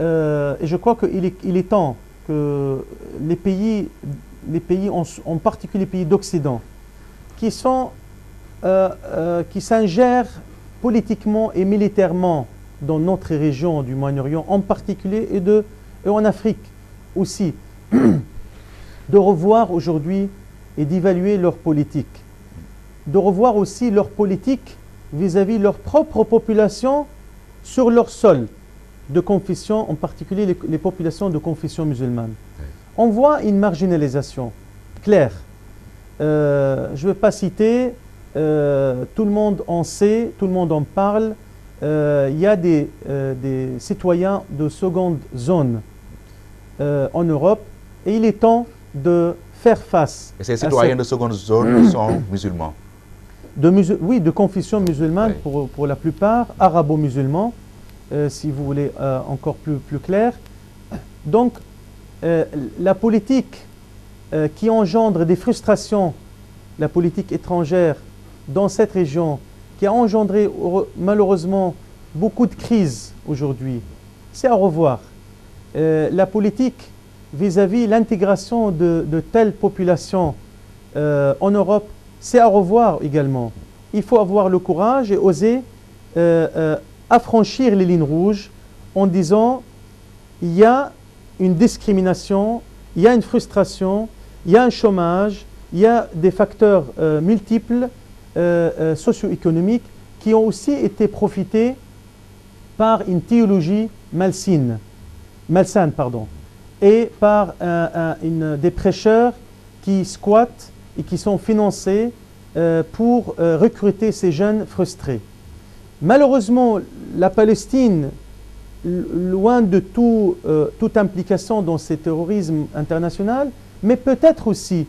et je crois qu'il est temps que les pays, en particulier les pays d'Occident, qui s'ingèrent politiquement et militairement dans notre région du Moyen-Orient en particulier et en Afrique aussi, de revoir aujourd'hui et d'évaluer leur politique. De revoir aussi leur politique vis-à-vis de leur propre population sur leur sol de confession, en particulier les populations de confession musulmane. On voit une marginalisation claire. Je ne vais pas citer, tout le monde en sait, tout le monde en parle. Il y a des citoyens de seconde zone en Europe et il est temps de faire face. Et ces citoyens de seconde zone sont musulmans? Oui, de confession musulmane pour la plupart, arabo-musulmans, si vous voulez encore plus clair. Donc, la politique qui engendre des frustrations, la politique étrangère dans cette région, qui a engendré malheureusement beaucoup de crises aujourd'hui, c'est à revoir. La politique vis-à-vis l'intégration de telles populations en Europe, c'est à revoir également. Il faut avoir le courage et oser affranchir les lignes rouges en disant il y a une discrimination, il y a une frustration, il y a un chômage, il y a des facteurs multiples socio-économiques qui ont aussi été profités par une théologie malsaine, et par des prêcheurs qui squattent et qui sont financés pour recruter ces jeunes frustrés. Malheureusement, la Palestine, loin de toute implication dans ce terrorisme international, mais peut-être aussi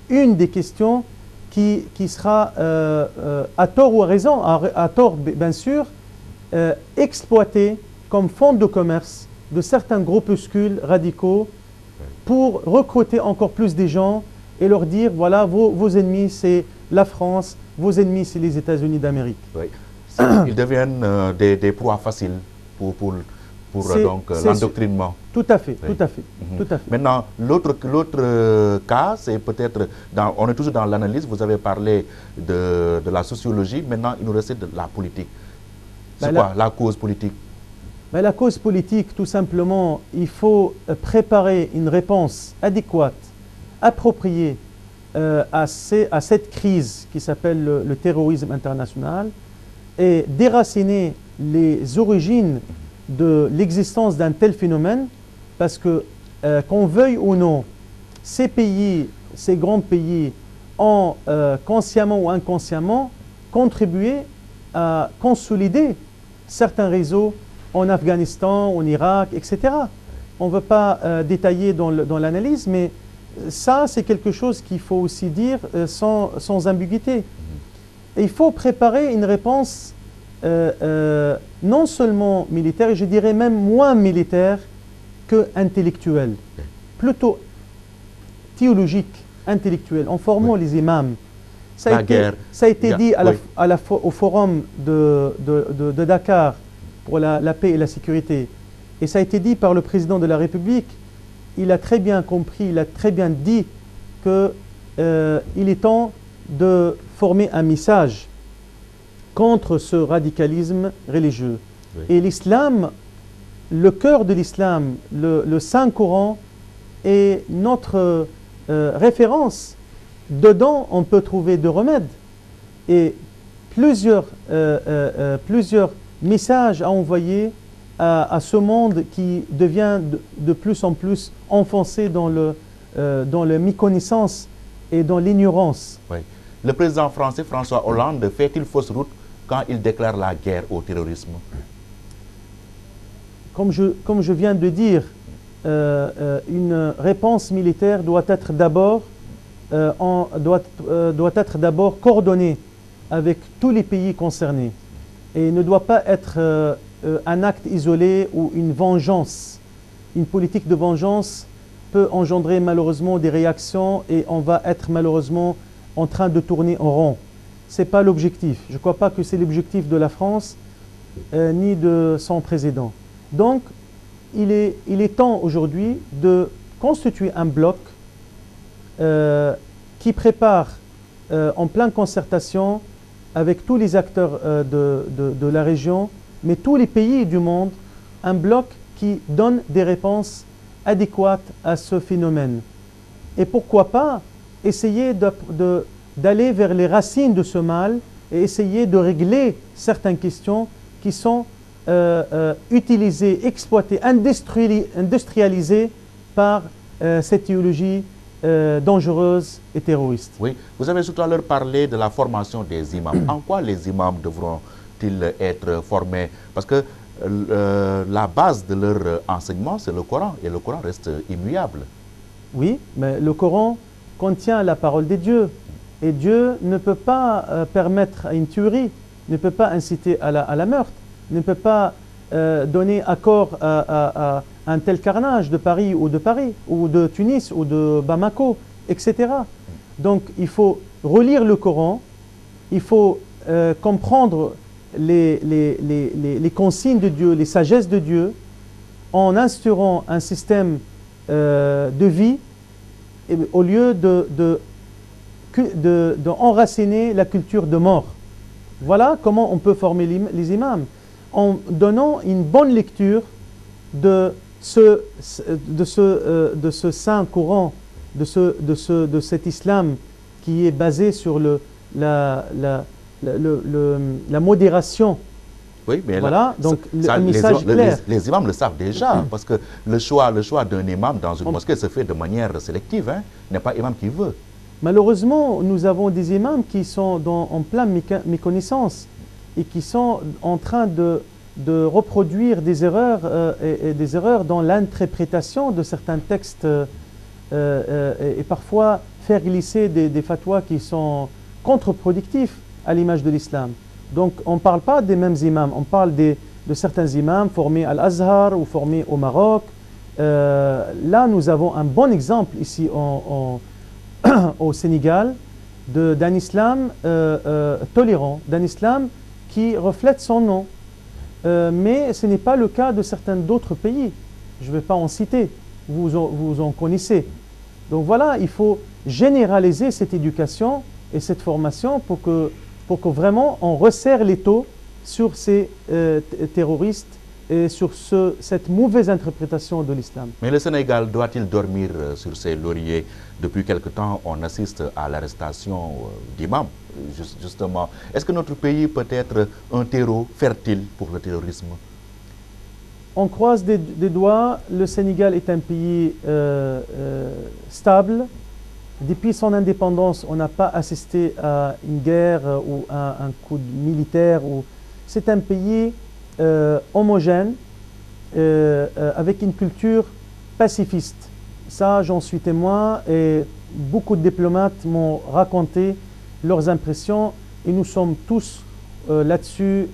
une des questions qui sera, à tort ou à raison, à tort bien sûr, exploitée comme fonds de commerce de certains groupuscules radicaux pour recruter encore plus des gens et leur dire, voilà, vos ennemis, c'est la France, vos ennemis, c'est les États-Unis d'Amérique. Oui. Ils deviennent des proies faciles pour l'endoctrinement. Tout à fait, oui. Tout à fait. Maintenant, l'autre cas, c'est peut-être, on est toujours dans l'analyse, vous avez parlé de la sociologie, maintenant il nous reste de la politique. C'est quoi la cause politique? La cause politique, tout simplement, il faut préparer une réponse adéquate, appropriée à cette crise qui s'appelle le terrorisme international et déraciner les origines de l'existence d'un tel phénomène, parce que qu'on veuille ou non, ces pays, ces grands pays ont consciemment ou inconsciemment contribué à consolider certains réseaux en Afghanistan, en Irak, etc. On ne veut pas détailler dans l'analyse, mais ça, c'est quelque chose qu'il faut aussi dire sans ambiguïté. Et il faut préparer une réponse non seulement militaire, et je dirais même moins militaire que intellectuelle, plutôt théologique, intellectuelle, en formant les imams. Ça a été dit au forum de Dakar pour la paix et la sécurité. Et ça a été dit par le président de la République. Il a très bien compris, il a très bien dit qu'il est temps de former un message contre ce radicalisme religieux. Oui. Et l'islam, le cœur de l'islam, le Saint-Coran est notre référence. Dedans, on peut trouver des remèdes et plusieurs messages à envoyer à ce monde qui devient de plus en plus enfoncé dans la méconnaissance et dans l'ignorance. Oui. Le président français François Hollande fait-il fausse route quand il déclare la guerre au terrorisme? Comme je viens de dire, une réponse militaire doit être d'abord coordonnée avec tous les pays concernés et ne doit pas être un acte isolé ou une vengeance. Une politique de vengeance peut engendrer malheureusement des réactions et on va être malheureusement en train de tourner en rond. Ce n'est pas l'objectif. Je ne crois pas que c'est l'objectif de la France ni de son président. Donc, il est temps aujourd'hui de constituer un bloc qui prépare en pleine concertation avec tous les acteurs de la région, mais tous les pays du monde, un bloc qui donne des réponses adéquates à ce phénomène. Et pourquoi pas essayer d'aller vers les racines de ce mal et essayer de régler certaines questions qui sont utilisées, exploitées, industrialisées par cette théologie dangereuse et terroriste. Oui, vous avez tout à l'heure parlé de la formation des imams. En quoi les imams devront-ils être formés? Parce que la base de leur enseignement, c'est le Coran, et le Coran reste immuable. Oui, mais le Coran contient la parole de Dieu. Et Dieu ne peut pas permettre une tuerie, ne peut pas inciter à la meurtre, ne peut pas donner accord à un tel carnage de Paris, ou de Tunis, ou de Bamako, etc. Donc il faut relire le Coran, il faut comprendre les consignes de Dieu, les sagesses de Dieu, en instaurant un système de vie, au lieu d'enraciner la culture de mort. Voilà comment on peut former les imams, en donnant une bonne lecture de ce saint Coran, de cet islam qui est basé sur la modération. Oui, mais voilà, là, donc le message clair. Les imams le savent déjà, parce que le choix d'un imam dans une mosquée se fait de manière sélective, hein. Il n'est pas imam qui veut. Malheureusement, nous avons des imams qui sont en pleine méconnaissance et qui sont en train de reproduire des erreurs et des erreurs dans l'interprétation de certains textes et parfois faire glisser des fatwas qui sont contre-productifs à l'image de l'islam. Donc on ne parle pas des mêmes imams, on parle de certains imams formés à l'Azhar ou formés au Maroc. Là, nous avons un bon exemple ici au Sénégal d'un islam tolérant, d'un islam qui reflète son nom. Mais ce n'est pas le cas de certains d'autres pays. Je ne vais pas en citer, vous en connaissez. Donc voilà, il faut généraliser cette éducation et cette formation pour que vraiment on resserre l'étau sur ces terroristes et sur cette mauvaise interprétation de l'islam. Mais le Sénégal doit-il dormir sur ses lauriers? Depuis quelque temps, on assiste à l'arrestation d'imams, justement. Est-ce que notre pays peut être un terreau fertile pour le terrorisme? On croise des doigts. Le Sénégal est un pays stable. Depuis son indépendance, on n'a pas assisté à une guerre ou à un coup militaire. C'est un pays homogène, avec une culture pacifiste. Ça, j'en suis témoin et beaucoup de diplomates m'ont raconté leurs impressions et nous sommes tous là-dessus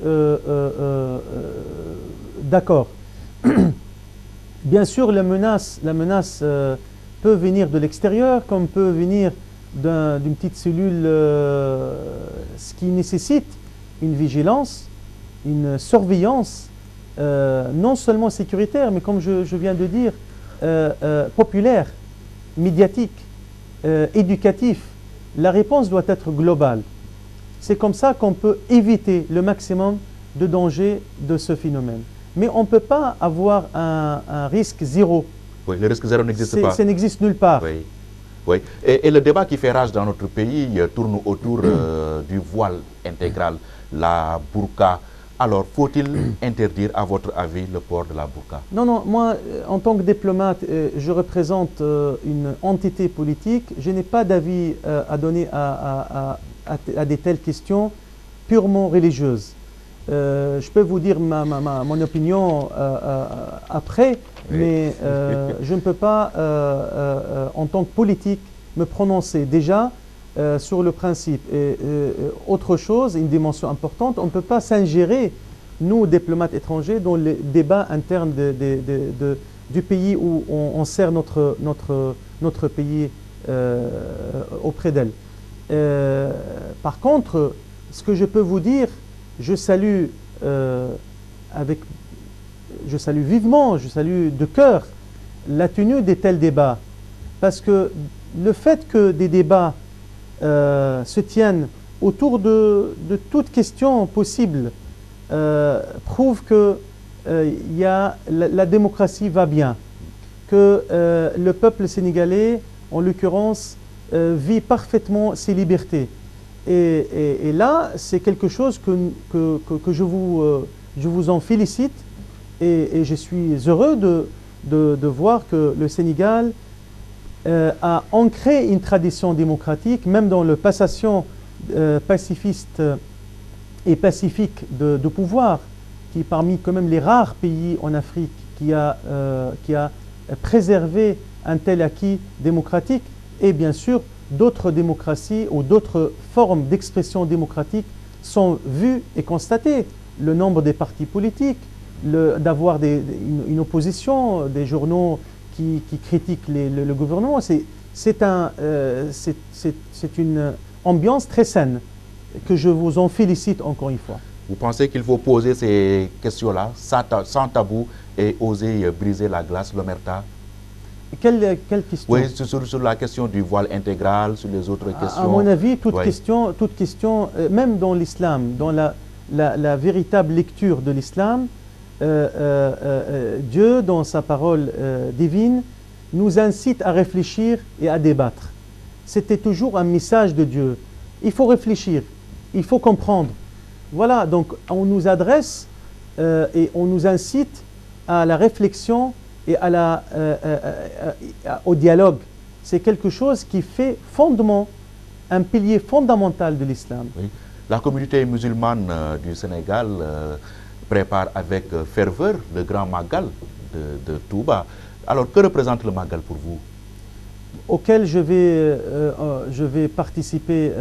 d'accord. Bien sûr, la menace peut venir de l'extérieur comme peut venir d'une petite cellule, ce qui nécessite une vigilance, une surveillance, non seulement sécuritaire, mais comme je viens de dire, populaire, médiatique, éducatif. La réponse doit être globale. C'est comme ça qu'on peut éviter le maximum de dangers de ce phénomène. Mais on ne peut pas avoir un risque zéro. Oui, le risque zéro n'existe pas. Ça n'existe nulle part. Oui. Oui. Et le débat qui fait rage dans notre pays tourne autour du voile intégral, la burqa. Alors, faut-il interdire, à votre avis, le port de la burqa? Non, non, moi, en tant que diplomate, je représente une entité politique. Je n'ai pas d'avis à donner à des telles questions purement religieuses. Je peux vous dire mon opinion après, oui. Mais je ne peux pas, en tant que politique, me prononcer déjà sur le principe. Et autre chose, une dimension importante, on ne peut pas s'ingérer, nous, diplomates étrangers, dans les débats internes du pays où on sert notre pays auprès d'elle. Par contre, ce que je peux vous dire, je salue vivement, je salue de cœur la tenue de tels débats. Parce que le fait que des débats se tiennent autour de toute question possible prouve que la démocratie va bien, que le peuple sénégalais, en l'occurrence, vit parfaitement ses libertés. Et là, c'est quelque chose que je vous en félicite et je suis heureux de voir que le Sénégal a ancré une tradition démocratique, même dans la passation pacifiste et pacifique de pouvoir, qui est parmi quand même les rares pays en Afrique qui a préservé un tel acquis démocratique. Et bien sûr, d'autres démocraties ou d'autres formes d'expression démocratique sont vues et constatées. Le nombre des partis politiques, d'avoir une opposition, des journaux qui critiquent le gouvernement, c'est une ambiance très saine que je vous en félicite encore une fois. Vous pensez qu'il faut poser ces questions-là sans tabou et oser briser la glace, l'omerta? Quelle question? Oui, sur la question du voile intégral, sur les autres questions. À mon avis, toute question, même dans l'islam, dans la véritable lecture de l'islam, Dieu, dans sa parole divine, nous incite à réfléchir et à débattre. C'était toujours un message de Dieu. Il faut réfléchir, il faut comprendre. Voilà, donc on nous adresse et on nous incite à la réflexion et au dialogue. C'est quelque chose qui fait fondement, un pilier fondamental de l'islam. Oui. La communauté musulmane du Sénégal prépare avec ferveur le grand Magal de Touba. Alors, que représente le Magal pour vous? Auquel je vais participer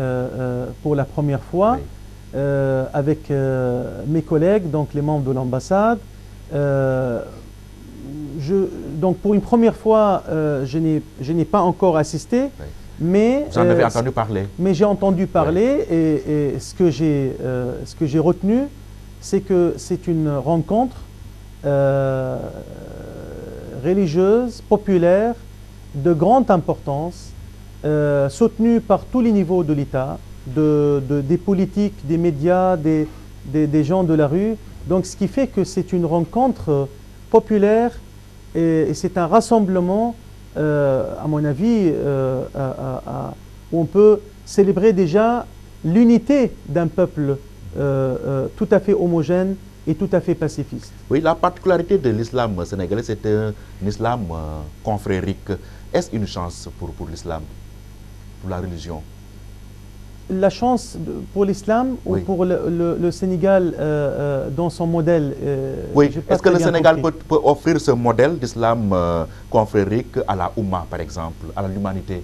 pour la première fois, oui. Avec mes collègues, donc les membres de l'ambassade. Donc pour une première fois, je n'ai pas encore assisté, oui. Mais vous en avez entendu parler. Mais j'ai entendu parler, oui. Et ce que j'ai retenu, c'est que c'est une rencontre religieuse, populaire, de grande importance, soutenue par tous les niveaux de l'État, des politiques, des médias, des gens de la rue. Donc ce qui fait que c'est une rencontre populaire et c'est un rassemblement, à mon avis, où on peut célébrer déjà l'unité d'un peuple tout à fait homogène et tout à fait pacifiste. Oui, la particularité de l'islam sénégalais, c'est un islam confrérique. Est-ce une chance pour l'islam, pour la religion? la chance pour l'islam ou Oui. pour le Sénégal dans son modèle Oui, j'ai pas est-ce que très le bien Sénégal compris. peut offrir ce modèle d'islam confrérique à la Oumma, par exemple, à l'humanité?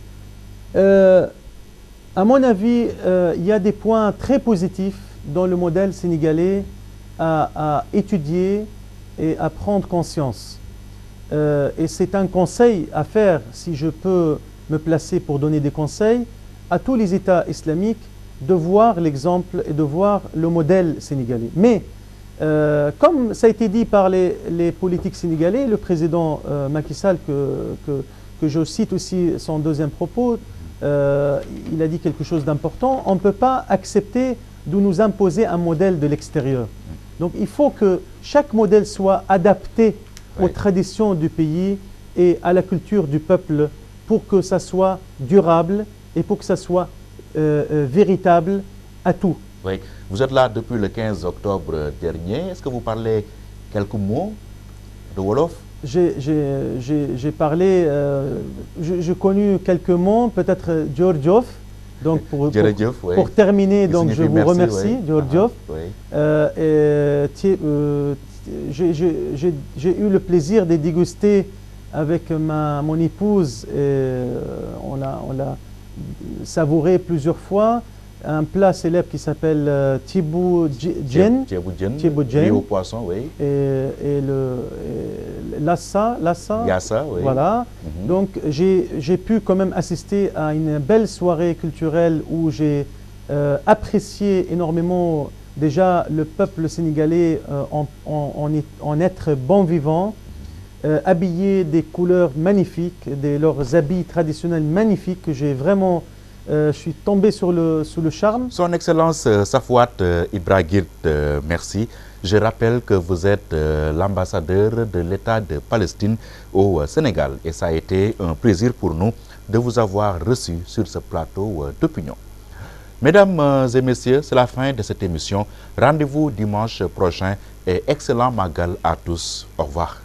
À mon avis, il y a des points très positifs dans le modèle sénégalais à étudier et à prendre conscience. Et c'est un conseil à faire, si je peux me placer pour donner des conseils, à tous les États islamiques de voir l'exemple et de voir le modèle sénégalais. Mais, comme ça a été dit par les politiques sénégalais, le président Macky Sall, que je cite aussi son deuxième propos, il a dit quelque chose d'important. On ne peut pas accepter de nous imposer un modèle de l'extérieur. Donc il faut que chaque modèle soit adapté aux traditions du pays et à la culture du peuple pour que ça soit durable et pour que ça soit véritable à tout. Oui. Vous êtes là depuis le 15 octobre dernier. Est-ce que vous parlez quelques mots de Wolof? J'ai parlé, j'ai connu quelques mots, peut-être Djordjof. Donc pour terminer, donc je vous remercie, Djordjof. J'ai eu le plaisir de déguster avec mon épouse, on l'a savouré plusieur fois, un plat célèbre qui s'appelle Tibou Djen, riz au poisson, oui. Et Lassa, Yassa, oui. Voilà. Donc j'ai pu quand même assister à une belle soirée culturelle où j'ai apprécié énormément déjà le peuple sénégalais en être bon vivant, habillé des couleurs magnifiques, leurs habits traditionnels magnifiques que j'ai vraiment, je suis tombé sous le charme. Son Excellence Safouat Ibraguird, merci. Je rappelle que vous êtes l'ambassadeur de l'État de Palestine au Sénégal et ça a été un plaisir pour nous de vous avoir reçu sur ce plateau d'opinion. Mesdames et messieurs, c'est la fin de cette émission. Rendez-vous dimanche prochain et excellent Magal à tous. Au revoir.